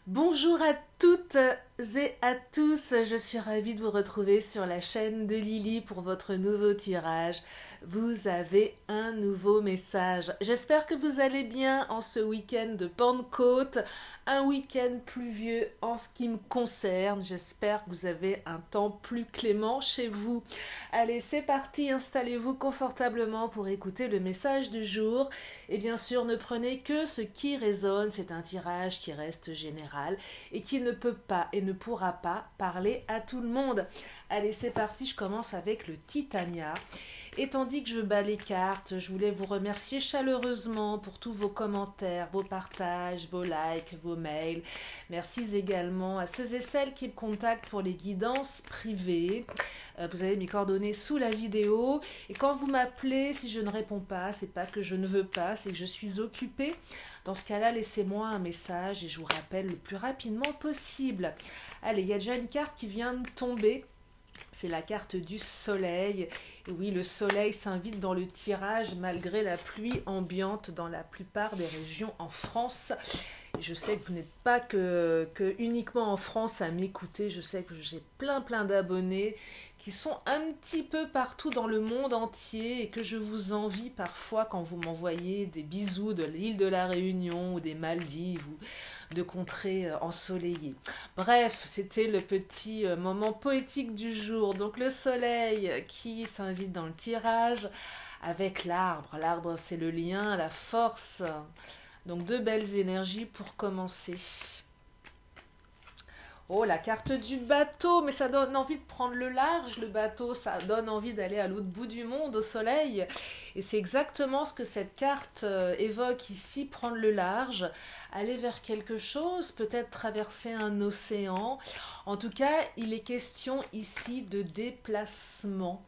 Bonjour à toutes et à tous, je suis ravie de vous retrouver sur la chaîne de Lily pour votre nouveau tirage. Vous avez un nouveau message. J'espère que vous allez bien en ce week-end de Pentecôte, un week-end pluvieux en ce qui me concerne. J'espère que vous avez un temps plus clément chez vous. Allez, c'est parti, installez-vous confortablement pour écouter le message du jour. Et bien sûr, ne prenez que ce qui résonne, c'est un tirage qui reste général et qui ne peut pas et ne pourra pas parler à tout le monde. Allez, c'est parti, je commence avec le Titania. Et tandis que je bats les cartes, je voulais vous remercier chaleureusement pour tous vos commentaires, vos partages, vos likes, vos mails. Merci également à ceux et celles qui me contactent pour les guidances privées. Vous avez mes coordonnées sous la vidéo. Et quand vous m'appelez, si je ne réponds pas, c'est pas que je ne veux pas, c'est que je suis occupée. Dans ce cas-là, laissez-moi un message et je vous rappelle le plus rapidement possible. Allez, il y a déjà une carte qui vient de tomber. C'est la carte du soleil. Et oui, le soleil s'invite dans le tirage malgré la pluie ambiante dans la plupart des régions en France. Et je sais que vous n'êtes pas que uniquement en France à m'écouter. Je sais que j'ai plein d'abonnés qui sont un petit peu partout dans le monde entier et que je vous envie parfois quand vous m'envoyez des bisous de l'île de la Réunion ou des Maldives ou de contrées ensoleillées. Bref, c'était le petit moment poétique du jour. Donc le soleil qui s'invite dans le tirage avec l'arbre. L'arbre, c'est le lien, la force. Donc deux belles énergies pour commencer. Oh, la carte du bateau, mais ça donne envie de prendre le large, le bateau, ça donne envie d'aller à l'autre bout du monde, au soleil. Et c'est exactement ce que cette carte évoque ici, prendre le large, aller vers quelque chose, peut-être traverser un océan. En tout cas, il est question ici de déplacement.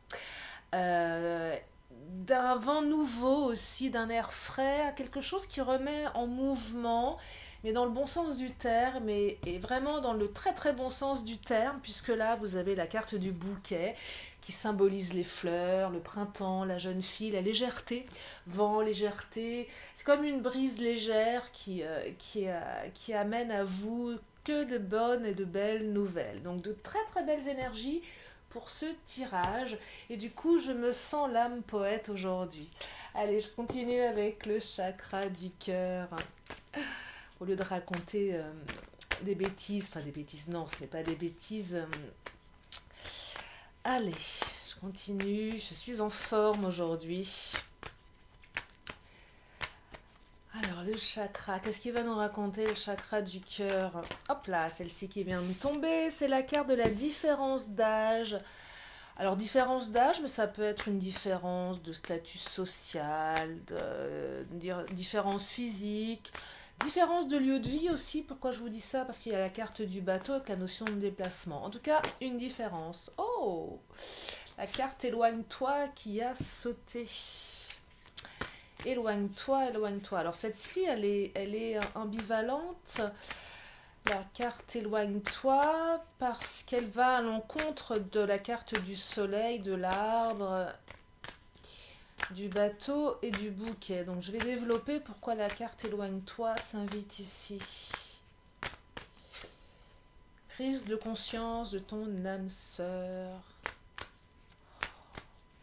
D'un vent nouveau aussi, d'un air frais, quelque chose qui remet en mouvement, mais dans le bon sens du terme, et vraiment dans le très bon sens du terme, puisque là vous avez la carte du bouquet qui symbolise les fleurs, le printemps, la jeune fille, la légèreté, vent, légèreté, c'est comme une brise légère qui amène à vous que de bonnes et de belles nouvelles. Donc de très belles énergies pour ce tirage. Et du coup, je me sens l'âme poète aujourd'hui. Allez, je continue avec le chakra du cœur. Au lieu de raconter des bêtises, enfin des bêtises, non, ce n'est pas des bêtises. Allez, je continue. Je suis en forme aujourd'hui. Alors, le chakra, qu'est-ce qu'il va nous raconter, le chakra du cœur? Hop là, celle-ci qui vient de tomber, c'est la carte de la différence d'âge. Alors, différence d'âge, mais ça peut être une différence de statut social, différence physique, différence de lieu de vie aussi. Pourquoi je vous dis ça? Parce qu'il y a la carte du bateau avec la notion de déplacement. En tout cas, une différence. Oh! La carte éloigne-toi qui a sauté. Éloigne-toi, éloigne-toi. Alors, cette-ci, elle est ambivalente. La carte éloigne-toi parce qu'elle va à l'encontre de la carte du soleil, de l'arbre, du bateau et du bouquet. Donc je vais développer pourquoi la carte éloigne-toi s'invite ici. Prise de conscience de ton âme sœur.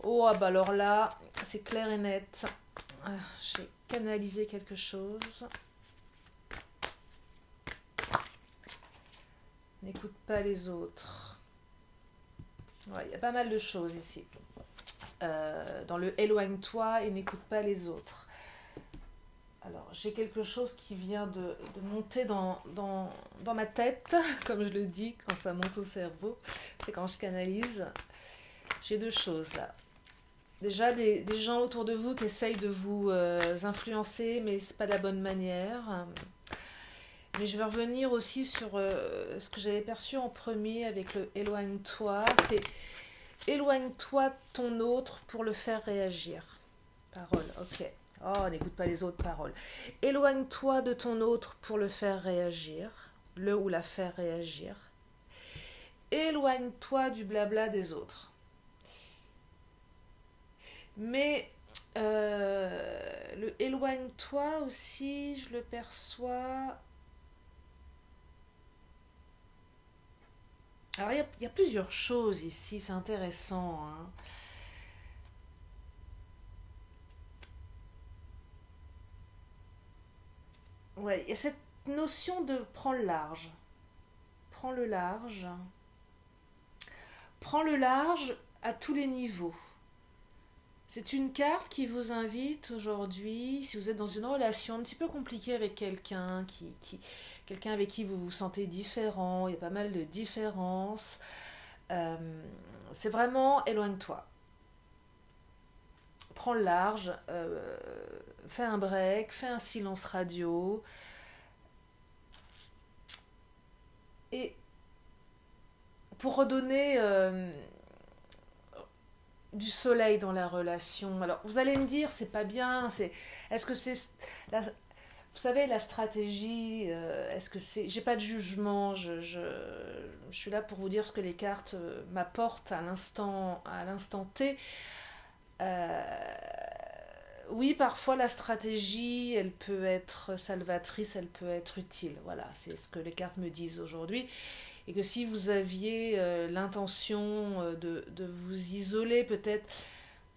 Oh, ah bah alors là, c'est clair et net. J'ai canalisé quelque chose. N'écoute pas les autres. Ouais, il y a pas mal de choses ici. Dans le éloigne-toi et n'écoute pas les autres. Alors, j'ai quelque chose qui vient de monter dans ma tête, comme je le dis quand ça monte au cerveau. C'est quand je canalise. J'ai deux choses là. Déjà, des gens autour de vous qui essayent de vous influencer, mais c'est pas de la bonne manière. Mais je vais revenir aussi sur ce que j'avais perçu en premier avec le éloigne-toi. C'est éloigne-toi de ton autre pour le faire réagir. Parole, ok. Oh, n'écoute pas les autres paroles. Éloigne-toi de ton autre pour le faire réagir. Le ou la faire réagir. Éloigne-toi du blabla des autres. Mais le éloigne-toi aussi, je le perçois Alors, il y a plusieurs choses ici, c'est intéressant, hein. Ouais, il y a cette notion de prends le large. Prends le large. Prends le large à tous les niveaux. C'est une carte qui vous invite aujourd'hui, si vous êtes dans une relation un petit peu compliquée avec quelqu'un, quelqu'un avec qui vous vous sentez différent, il y a pas mal de différences, euh, c'est vraiment éloigne-toi. Prends le large, fais un break, fais un silence radio, et pour redonner du soleil dans la relation. Alors, vous allez me dire, c'est pas bien, est-ce que c'est, la, vous savez, la stratégie, est-ce que c'est, j'ai pas de jugement, je suis là pour vous dire ce que les cartes m'apportent à l'instant T. Euh, oui, parfois la stratégie, elle peut être salvatrice, elle peut être utile. Voilà, c'est ce que les cartes me disent aujourd'hui. Et que si vous aviez l'intention de vous isoler peut-être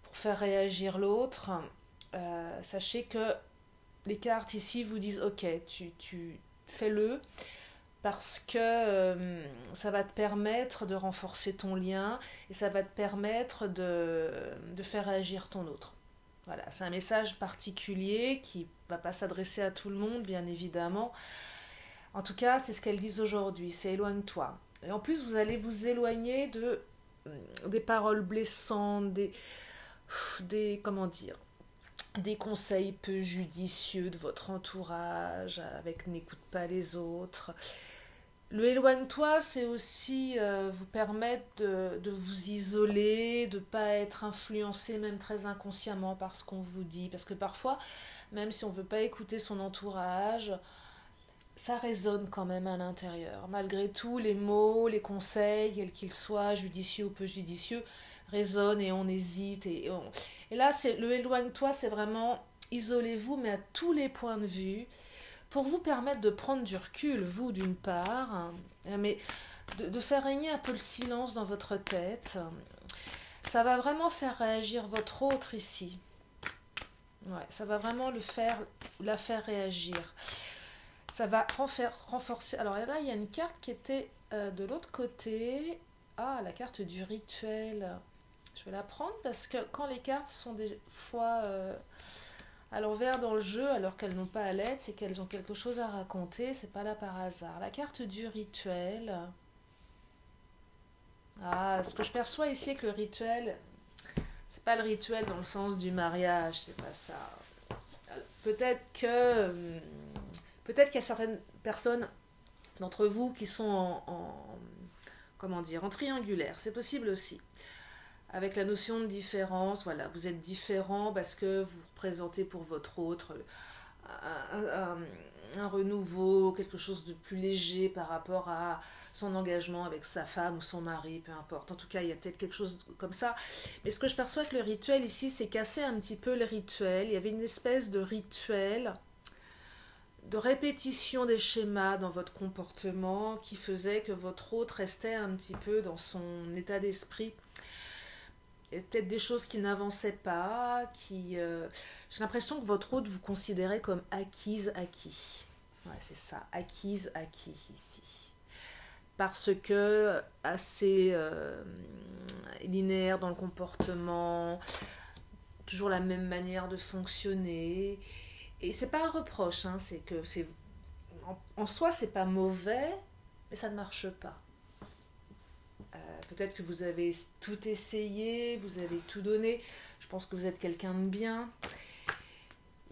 pour faire réagir l'autre, sachez que les cartes ici vous disent ok, tu fais-le parce que ça va te permettre de renforcer ton lien et ça va te permettre de faire réagir ton autre. Voilà, c'est un message particulier qui ne va pas s'adresser à tout le monde, bien évidemment. En tout cas, c'est ce qu'elles disent aujourd'hui, c'est éloigne-toi. Et en plus, vous allez vous éloigner des paroles blessantes, comment dire, des conseils peu judicieux de votre entourage, avec n'écoute pas les autres. Le éloigne-toi, c'est aussi vous permettre de vous isoler, de ne pas être influencé même très inconsciemment par ce qu'on vous dit. Parce que parfois, même si on ne veut pas écouter son entourage, ça résonne quand même à l'intérieur. Malgré tout, les mots, les conseils, quels qu'ils soient, judicieux ou peu judicieux, résonnent et on hésite. Et là, c'est le éloigne-toi, c'est vraiment isolez-vous, mais à tous les points de vue, pour vous permettre de prendre du recul, vous d'une part, hein, mais de faire régner un peu le silence dans votre tête. Ça va vraiment faire réagir votre autre ici. Ouais, ça va vraiment la faire réagir. Ça va renforcer. Alors là, il y a une carte qui était de l'autre côté. Ah, la carte du rituel. Je vais la prendre parce que quand les cartes sont des fois à l'envers dans le jeu, alors qu'elles n'ont pas à l'aide, c'est qu'elles ont quelque chose à raconter. C'est pas là par hasard. La carte du rituel. Ah, ce que je perçois ici avec le rituel, c'est pas le rituel dans le sens du mariage, c'est pas ça. Peut-être que peut-être qu'il y a certaines personnes d'entre vous qui sont comment dire, en triangulaire. C'est possible aussi. Avec la notion de différence, voilà, vous êtes différent parce que vous représentez pour votre autre un renouveau, quelque chose de plus léger par rapport à son engagement avec sa femme ou son mari, peu importe. En tout cas, il y a peut-être quelque chose comme ça. Mais ce que je perçois que le rituel ici, c'est casser un petit peu le rituel. Il y avait une espèce de rituel de répétition des schémas dans votre comportement qui faisait que votre autre restait un petit peu dans son état d'esprit. Il y a peut-être des choses qui n'avançaient pas, j'ai l'impression que votre autre vous considérait comme acquis. Ouais, c'est ça, acquis ici. Parce que assez linéaire dans le comportement, toujours la même manière de fonctionner. Et c'est pas un reproche, hein, c'est que en soi c'est pas mauvais, mais ça ne marche pas. Peut-être que vous avez tout essayé, vous avez tout donné. Je pense que vous êtes quelqu'un de bien.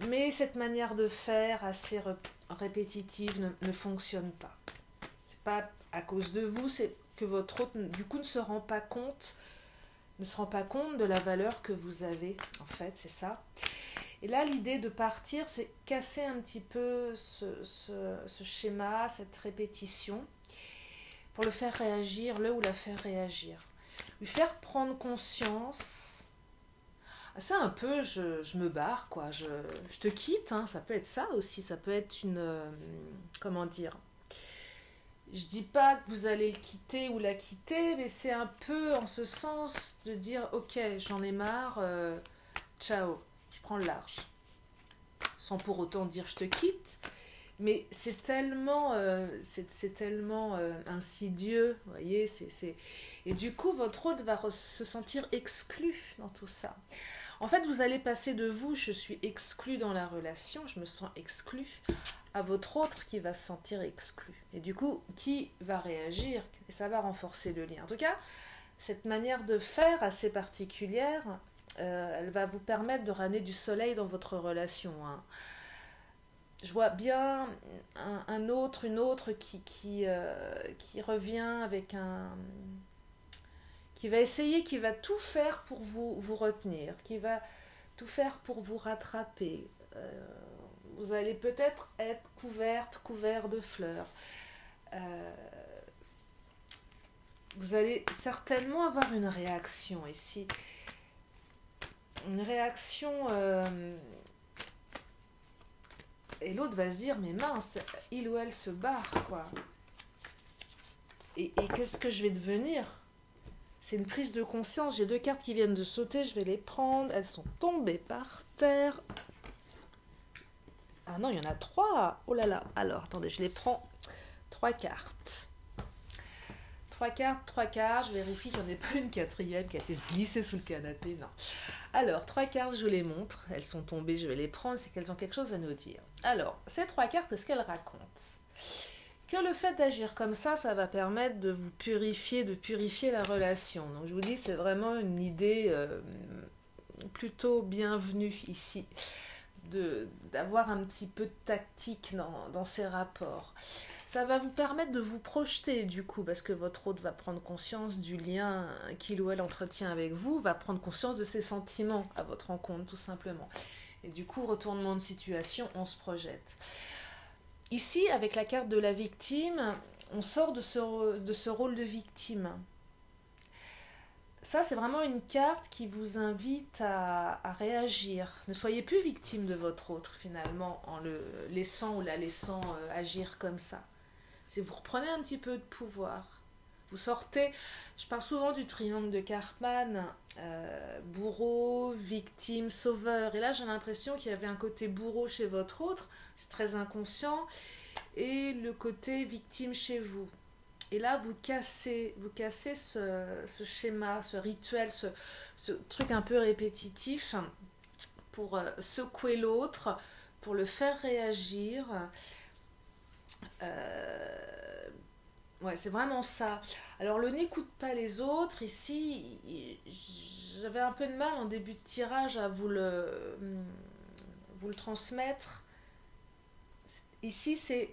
Mais cette manière de faire assez répétitive ne fonctionne pas. C'est pas à cause de vous, c'est que votre autre du coup ne se rend pas compte de la valeur que vous avez, en fait, c'est ça. Et là, l'idée de partir, c'est casser un petit peu ce schéma, cette répétition, pour le faire réagir, le ou la faire réagir. Lui faire prendre conscience. C'est un peu, je me barre, quoi. Je te quitte, hein. Ça peut être ça aussi. Ça peut être comment dire, Je dis pas que vous allez le quitter ou la quitter, mais c'est un peu en ce sens de dire ok, j'en ai marre, ciao, je prends le large. Sans pour autant dire je te quitte, mais c'est tellement, c'est tellement insidieux, vous voyez, et du coup votre hôte va se sentir exclu dans tout ça. En fait, vous allez passer de vous, je suis exclu dans la relation, je me sens exclu, à votre autre qui va se sentir exclu. Et du coup, qui va réagir, et ça va renforcer le lien. En tout cas, cette manière de faire assez particulière, elle va vous permettre de ramener du soleil dans votre relation. Hein. Je vois bien une autre qui revient avec un... qui va essayer, qui va tout faire pour vous retenir, qui va tout faire pour vous rattraper. Vous allez peut-être être couvert de fleurs. Vous allez certainement avoir une réaction ici. Une réaction... et l'autre va se dire, mais mince, il ou elle se barre, quoi. Et qu'est-ce que je vais devenir ? C'est une prise de conscience. J'ai 2 cartes qui viennent de sauter, je vais les prendre. Elles sont tombées par terre. Ah non, il y en a 3. Oh là là. Alors, attendez, je les prends. 3 cartes. 3 cartes. Je vérifie qu'il n'y en ait pas une 4e qui a été glissée sous le canapé. Non. Alors, 3 cartes, je vous les montre. Elles sont tombées, je vais les prendre. C'est qu'elles ont quelque chose à nous dire. Alors, ces 3 cartes, qu'est-ce qu'elles racontent ? Que le fait d'agir comme ça va permettre de vous purifier, de purifier la relation. Donc je vous dis, c'est vraiment une idée plutôt bienvenue ici, d'avoir un petit peu de tactique dans ces rapports. Ça va vous permettre de vous projeter du coup, parce que votre hôte va prendre conscience du lien qu'il ou elle entretient avec vous, va prendre conscience de ses sentiments à votre rencontre, tout simplement. Et du coup, retournement de situation, on se projette. Ici, avec la carte de la victime, on sort de ce rôle de victime. Ça, c'est vraiment une carte qui vous invite à réagir. Ne soyez plus victime de votre autre, finalement, en le laissant ou la laissant agir comme ça. C'est vous reprenez un petit peu de pouvoir. Vous sortez, je parle souvent du triangle de Karpman, bourreau, victime, sauveur. Et là, j'ai l'impression qu'il y avait un côté bourreau chez votre autre, c'est très inconscient, et le côté victime chez vous. Et là, vous cassez ce schéma, ce rituel, ce truc un peu répétitif pour secouer l'autre, pour le faire réagir. Ouais, c'est vraiment ça. Alors, le n'écoute pas les autres, ici, j'avais un peu de mal en début de tirage à vous le transmettre. Ici, c'est...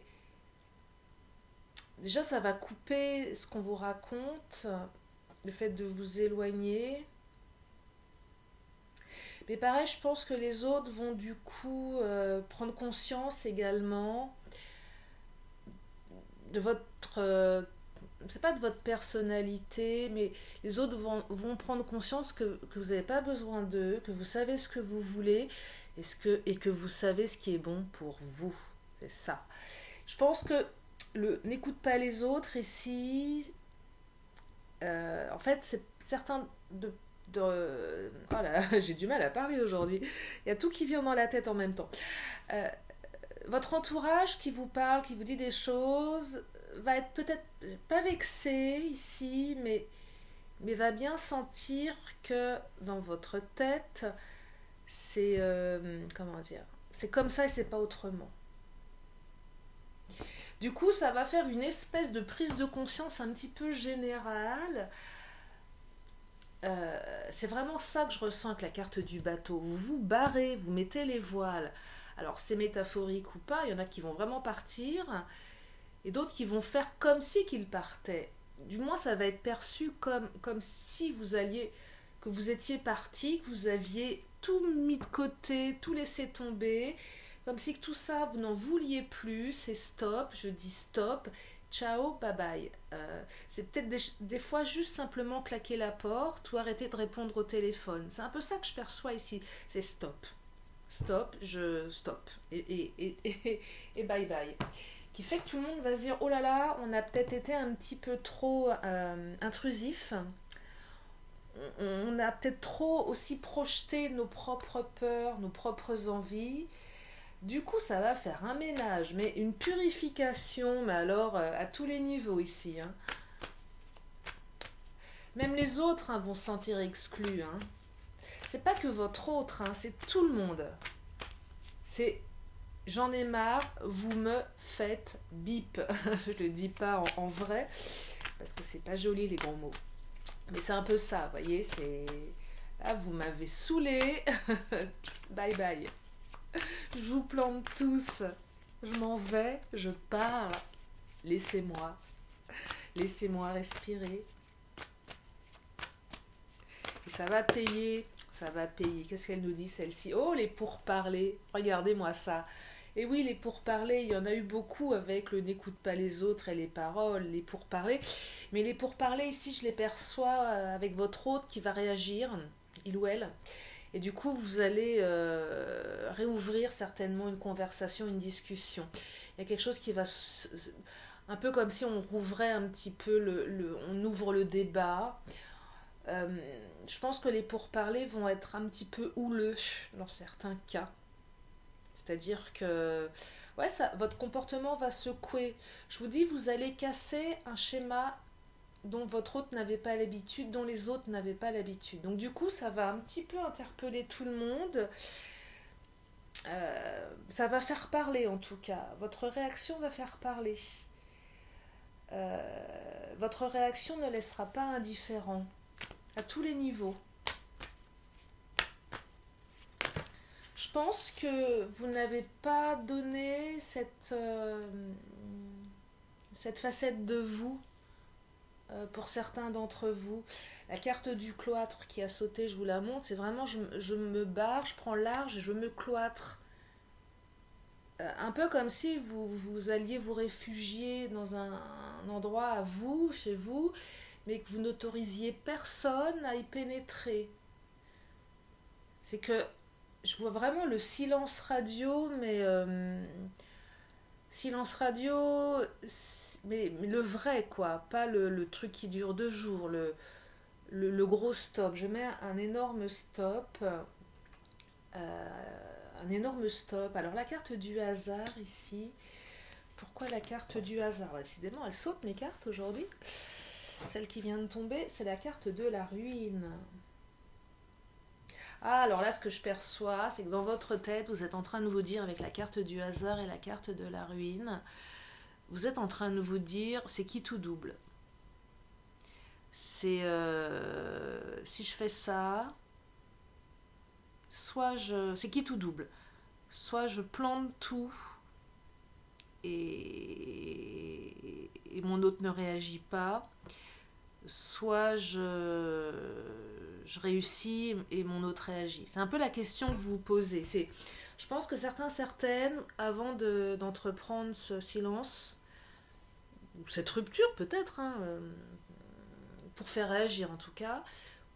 Déjà, ça va couper ce qu'on vous raconte, le fait de vous éloigner. Mais pareil, je pense que les autres vont du coup prendre conscience également de votre... c'est pas de votre personnalité, mais les autres vont prendre conscience que vous n'avez pas besoin d'eux, que vous savez ce que vous voulez et que vous savez ce qui est bon pour vous. C'est ça. Je pense que n'écoute pas les autres ici. En fait, c'est certain oh là là, j'ai du mal à parler aujourd'hui. Il y a tout qui vient dans la tête en même temps. Votre entourage qui vous parle, qui vous dit des choses, va être peut-être pas vexé ici, mais va bien sentir que dans votre tête, c'est comment dire, c'est comme ça et c'est pas autrement. Du coup, ça va faire une espèce de prise de conscience un petit peu générale. C'est vraiment ça que je ressens avec la carte du bateau. Vous vous barrez, vous mettez les voiles. Alors, c'est métaphorique ou pas, il y en a qui vont vraiment partir, et d'autres qui vont faire comme si qu'ils partaient. Du moins, ça va être perçu comme si que vous étiez parti, que vous aviez tout mis de côté, tout laissé tomber, comme si tout ça, vous n'en vouliez plus, c'est stop, je dis stop, ciao, bye bye. C'est peut-être des fois juste simplement claquer la porte ou arrêter de répondre au téléphone. C'est un peu ça que je perçois ici, c'est stop. Stop, je stop. Et bye bye. qui fait que tout le monde va se dire, oh là là, on a peut-être été un petit peu trop intrusif, on a peut-être trop aussi projeté nos propres peurs, nos propres envies. Du coup, ça va faire un ménage, mais une purification, mais alors à tous les niveaux ici, hein. Même les autres, hein, vont se sentir exclus, hein. C'est pas que votre autre, hein, c'est tout le monde. C'est j'en ai marre, vous me faites bip. Je le dis pas en vrai, parce que c'est pas joli les grands mots. Mais c'est un peu ça, vous voyez, c'est... Là, vous m'avez saoulé. Bye bye. Je vous plante tous. Je m'en vais, je pars. Laissez-moi. Laissez-moi respirer. Et ça va payer. Ça va payer. Qu'est-ce qu'elle nous dit, celle-ci? Oh, les pourparlers. Regardez-moi ça. Et oui, les pourparlers, il y en a eu beaucoup avec le n'écoute pas les autres et les paroles, les pourparlers. Mais les pourparlers, ici, je les perçois avec votre hôte qui va réagir, il ou elle. Et du coup, vous allez réouvrir certainement une conversation, une discussion. Il y a quelque chose qui va... Un peu comme si on rouvrait un petit peu, on ouvre le débat. Je pense que les pourparlers vont être un petit peu houleux dans certains cas. C'est-à-dire que ouais, ça, votre comportement va secouer. Je vous dis, vous allez casser un schéma dont votre hôte n'avait pas l'habitude, dont les autres n'avaient pas l'habitude. Donc du coup, ça va un petit peu interpeller tout le monde. Ça va faire parler en tout cas. Votre réaction va faire parler. Votre réaction ne laissera pas indifférent à tous les niveaux. Je pense que vous n'avez pas donné cette facette de vous pour certains d'entre vous. La carte du cloître qui a sauté, je vous la montre, c'est vraiment je me barre, je prends large et je me cloître. Un peu comme si vous alliez vous réfugier dans un endroit à vous, chez vous, mais que vous n'autorisiez personne à y pénétrer. C'est que je vois vraiment le silence radio, mais silence radio, mais le vrai, quoi, pas le truc qui dure 2 jours, le gros stop. Je mets un énorme stop. Un énorme stop. Alors, la carte du hasard ici. Pourquoi la carte du hasard? Décidément, elle saute mes cartes aujourd'hui. Celle qui vient de tomber, c'est la carte de la ruine. Ah, alors là, ce que je perçois, c'est que dans votre tête, vous êtes en train de vous dire, avec la carte du hasard et la carte de la ruine, vous êtes en train de vous dire, c'est qui tout double. C'est si je fais ça, c'est qui tout double. Soit je plante tout et mon hôte ne réagit pas, soit je réussis et mon hôte réagit. C'est un peu la question que vous vous posez. Je pense que certaines, avant d'entreprendre ce silence, ou cette rupture peut-être, hein, pour faire réagir en tout cas,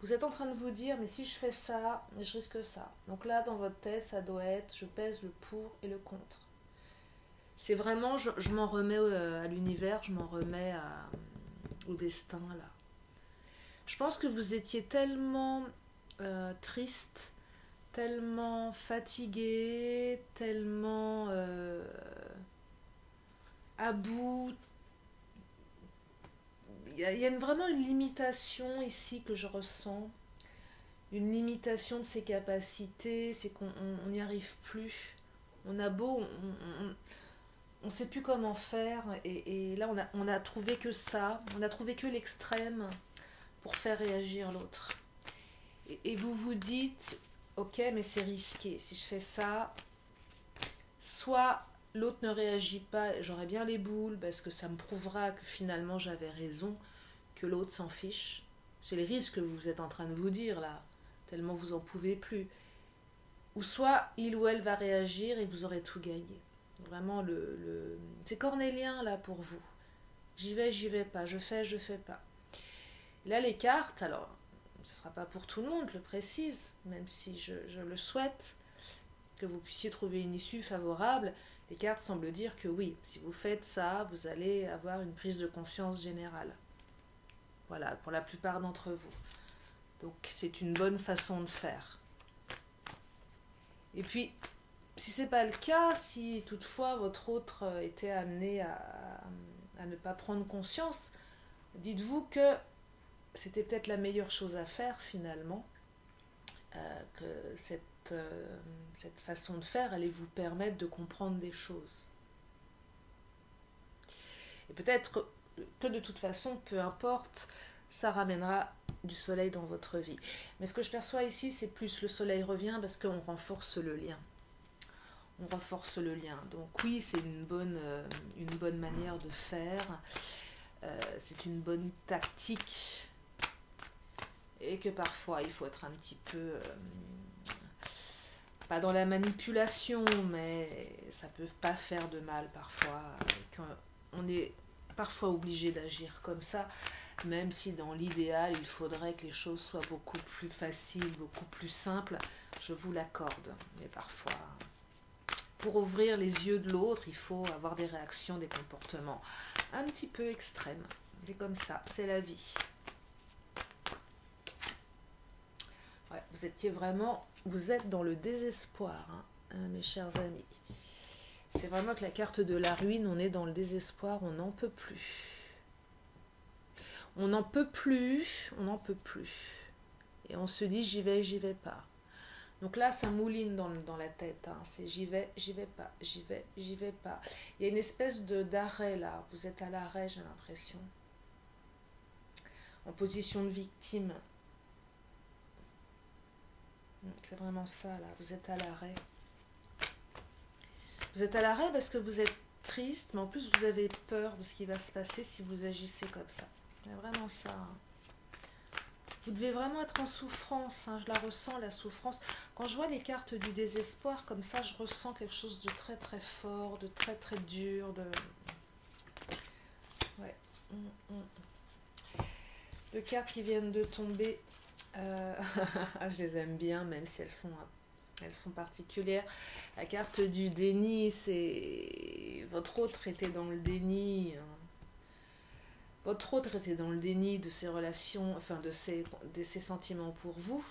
vous êtes en train de vous dire, mais si je fais ça, je risque ça. Donc là, dans votre tête, ça doit être, je pèse le pour et le contre. C'est vraiment, je m'en remets à l'univers, je m'en remets au destin, là. Je pense que vous étiez tellement triste, tellement fatigué, tellement à bout. Il y a vraiment une limitation ici que je ressens. Une limitation de ses capacités, c'est qu'on n'y arrive plus. On a beau, on ne sait plus comment faire. Et là, on a trouvé que ça. On a trouvé que l'extrême pour faire réagir l'autre. Et vous vous dites, ok, mais c'est risqué. Si je fais ça, soit l'autre ne réagit pas, j'aurai bien les boules, parce que ça me prouvera que finalement j'avais raison, que l'autre s'en fiche. C'est les risques que vous êtes en train de vous dire là, tellement vous en pouvez plus. Ou soit il ou elle va réagir et vous aurez tout gagné. Vraiment, c'est cornélien là pour vous. J'y vais pas, je fais pas. Là, les cartes, alors, ce ne sera pas pour tout le monde, je le précise, même si je le souhaite, que vous puissiez trouver une issue favorable. Les cartes semblent dire que oui, si vous faites ça, vous allez avoir une prise de conscience générale. Voilà, pour la plupart d'entre vous. Donc c'est une bonne façon de faire. Et puis, si ce n'est pas le cas, si toutefois votre autre était amené à ne pas prendre conscience, dites-vous que c'était peut-être la meilleure chose à faire finalement, que cette façon de faire allait vous permettre de comprendre des choses. Et peut-être que de toute façon, peu importe, ça ramènera du soleil dans votre vie. Mais ce que je perçois ici, c'est plus le soleil revient parce qu'on renforce le lien. On renforce le lien. Donc oui, c'est une bonne manière de faire. C'est une bonne tactique. Et que parfois, il faut être un petit peu... pas dans la manipulation, mais ça peut pas faire de mal parfois. On est parfois obligé d'agir comme ça, même si dans l'idéal, il faudrait que les choses soient beaucoup plus faciles, beaucoup plus simples. Je vous l'accorde. Mais parfois, pour ouvrir les yeux de l'autre, il faut avoir des réactions, des comportements un petit peu extrêmes. Mais comme ça, c'est la vie. Ouais, vous êtes dans le désespoir, mes chers amis. C'est vraiment que la carte de la ruine, on est dans le désespoir, on n'en peut plus. On n'en peut plus, on n'en peut plus. Et on se dit, j'y vais pas. Donc là, ça mouline dans la tête. C'est j'y vais pas, j'y vais pas. Il y a une espèce d'arrêt là. Vous êtes à l'arrêt, j'ai l'impression. En position de victime. C'est vraiment ça là, vous êtes à l'arrêt. Vous êtes à l'arrêt parce que vous êtes triste, mais en plus vous avez peur de ce qui va se passer si vous agissez comme ça. C'est vraiment ça. Vous devez vraiment être en souffrance, je la ressens, la souffrance. Quand je vois les cartes du désespoir comme ça, je ressens quelque chose de très très fort, de très très dur, Ouais. Deux cartes qui viennent de tomber. Je les aime bien, même si elles sont particulières. La carte du déni, c'est... Votre autre était dans le déni. Votre autre était dans le déni de ses relations, enfin de ses sentiments pour vous.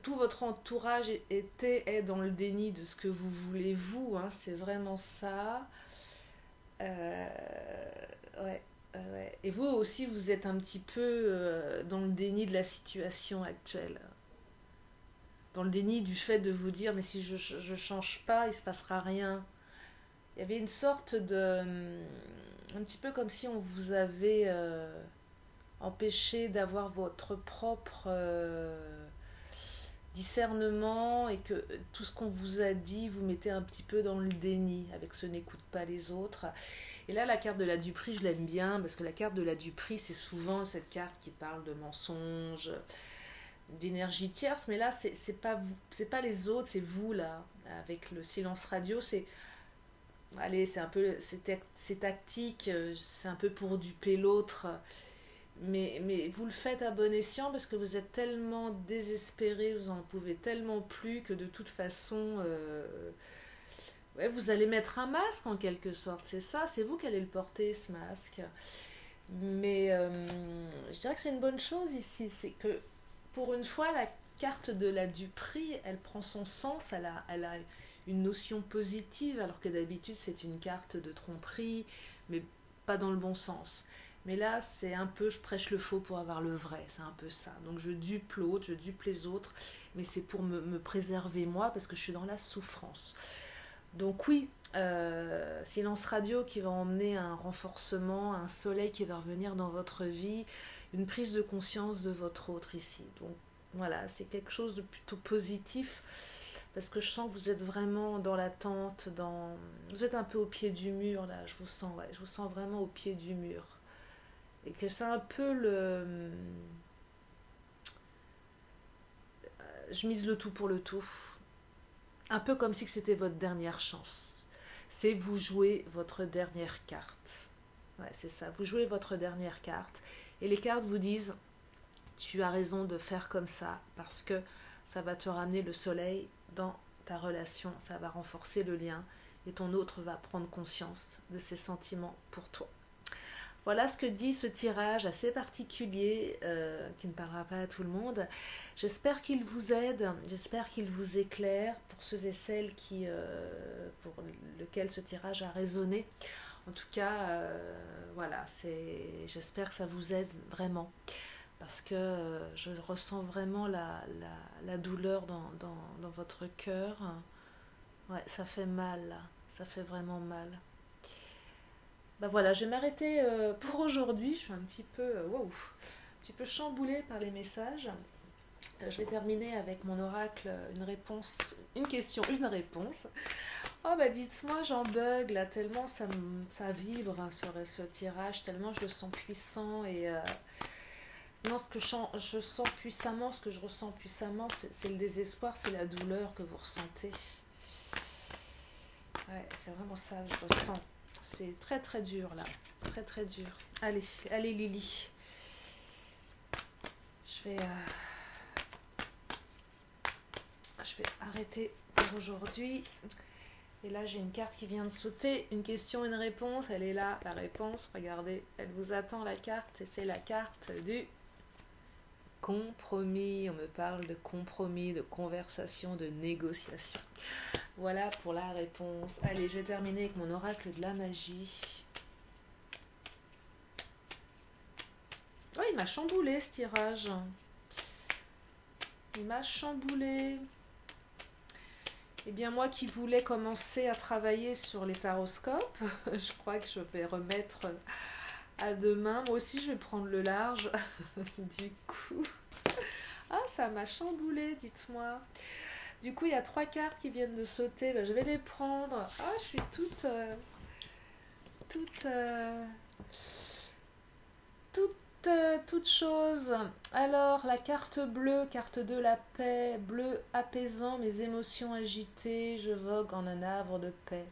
Tout votre entourage est dans le déni de ce que vous voulez vous. C'est vraiment ça. Ouais. Et vous aussi, vous êtes un petit peu dans le déni de la situation actuelle. Dans le déni du fait de vous dire, mais si je change pas, il se passera rien. Il y avait une sorte de... un petit peu comme si on vous avait empêché d'avoir votre propre discernement et que tout ce qu'on vous a dit, vous mettez un petit peu dans le déni avec ce n'écoute pas les autres. Et là, la carte de la duperie, je l'aime bien parce que la carte de la duperie, c'est souvent cette carte qui parle de mensonges, d'énergie tierce, mais là, c'est pas les autres, c'est vous, là, avec le silence radio, allez, c'est un peu, c'est tactique, c'est un peu pour duper l'autre, mais vous le faites à bon escient parce que vous êtes tellement désespéré, vous en pouvez tellement plus que de toute façon... ouais, vous allez mettre un masque en quelque sorte, c'est ça, c'est vous qui allez le porter ce masque. Mais je dirais que c'est une bonne chose ici, c'est que pour une fois la carte de la duperie, elle prend son sens, elle a une notion positive, alors que d'habitude c'est une carte de tromperie, mais pas dans le bon sens. Mais là c'est un peu, je prêche le faux pour avoir le vrai, c'est un peu ça. Donc je dupe l'autre, je dupe les autres, mais c'est pour me préserver moi, parce que je suis dans la souffrance. Donc oui, silence radio qui va emmener un renforcement, un soleil qui va revenir dans votre vie, une prise de conscience de votre autre ici. Donc voilà, c'est quelque chose de plutôt positif parce que je sens que vous êtes vraiment dans l'attente, vous êtes un peu au pied du mur là, je vous sens vraiment au pied du mur. Et que c'est un peu je mise le tout pour le tout. Un peu comme si c'était votre dernière chance. C'est vous jouez votre dernière carte. Ouais, c'est ça. Vous jouez votre dernière carte. Et les cartes vous disent, tu as raison de faire comme ça, parce que ça va te ramener le soleil dans ta relation. Ça va renforcer le lien. et ton autre va prendre conscience de ses sentiments pour toi. Voilà ce que dit ce tirage assez particulier qui ne parlera pas à tout le monde. J'espère qu'il vous aide, j'espère qu'il vous éclaire pour ceux et celles pour lesquels ce tirage a résonné. En tout cas, voilà, j'espère que ça vous aide vraiment. Parce que je ressens vraiment la douleur dans votre cœur. Ouais, ça fait mal, là. Ça fait vraiment mal. Bah voilà, je vais m'arrêter pour aujourd'hui. Je suis un petit peu, wow, un petit peu chamboulée par les messages. Je vais terminer avec mon oracle, une réponse, une question, une réponse. Oh bah dites-moi, j'en bug là, tellement ça vibre hein, sur ce tirage, tellement je le sens puissant et non, ce que je sens puissamment, ce que je ressens puissamment, c'est le désespoir, c'est la douleur que vous ressentez. Ouais, c'est vraiment ça que je ressens. C'est très très dur là, très très dur. Allez, allez Lily. Je vais arrêter pour aujourd'hui. Et là, j'ai une carte qui vient de sauter. Une question, une réponse. Elle est là, la réponse. Regardez, elle vous attend la carte. Et c'est la carte du compromis. On me parle de compromis, de conversation, de négociation. Voilà pour la réponse. Allez, je vais terminer avec mon oracle de la magie. Oh, il m'a chamboulé ce tirage. Il m'a chamboulé. Eh bien, moi qui voulais commencer à travailler sur les taroscopes, je crois que je vais remettre à demain. Moi aussi, je vais prendre le large. Du coup, ah, ça m'a chamboulé, dites-moi. Du coup, il y a 3 cartes qui viennent de sauter. Ben, je vais les prendre. Ah, je suis toute chose. Alors, la carte bleue, carte 2, la paix. Bleu apaisant, mes émotions agitées. Je vogue en un havre de paix.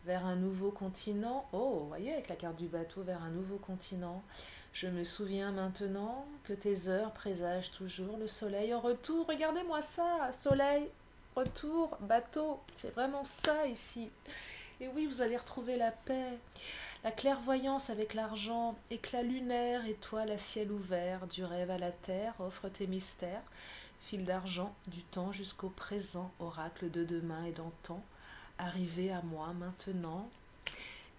Vers un nouveau continent. Oh, vous voyez, avec la carte du bateau, vers un nouveau continent. Je me souviens maintenant que tes heures présagent toujours le soleil en retour. Regardez-moi ça, soleil, retour, bateau. C'est vraiment ça ici. Et oui, vous allez retrouver la paix. La clairvoyance avec l'argent, éclat lunaire, étoile à ciel ouvert, du rêve à la terre, offre tes mystères, fil d'argent, du temps jusqu'au présent, oracle de demain et d'antan, arrivé à moi maintenant.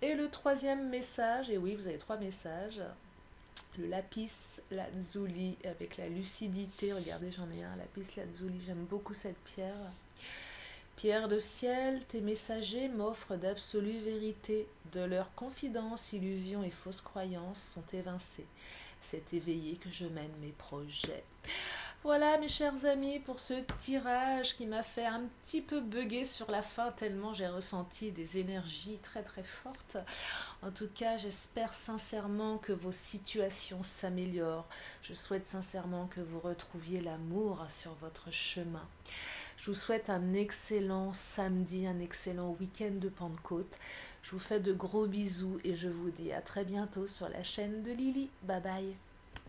Et le 3e message, et oui, vous avez 3 messages, le lapis lazuli avec la lucidité, regardez, j'en ai un, lapis lazuli, j'aime beaucoup cette pierre. Pierre de ciel, tes messagers m'offrent d'absolues vérités. De leurs confidences, illusions et fausses croyances sont évincées. C'est éveillé que je mène mes projets. Voilà mes chers amis pour ce tirage qui m'a fait un petit peu bugger sur la fin tellement j'ai ressenti des énergies très très fortes. En tout cas, j'espère sincèrement que vos situations s'améliorent. Je souhaite sincèrement que vous retrouviez l'amour sur votre chemin. Je vous souhaite un excellent samedi, un excellent week-end de Pentecôte. Je vous fais de gros bisous et je vous dis à très bientôt sur la chaîne de Lily. Bye bye.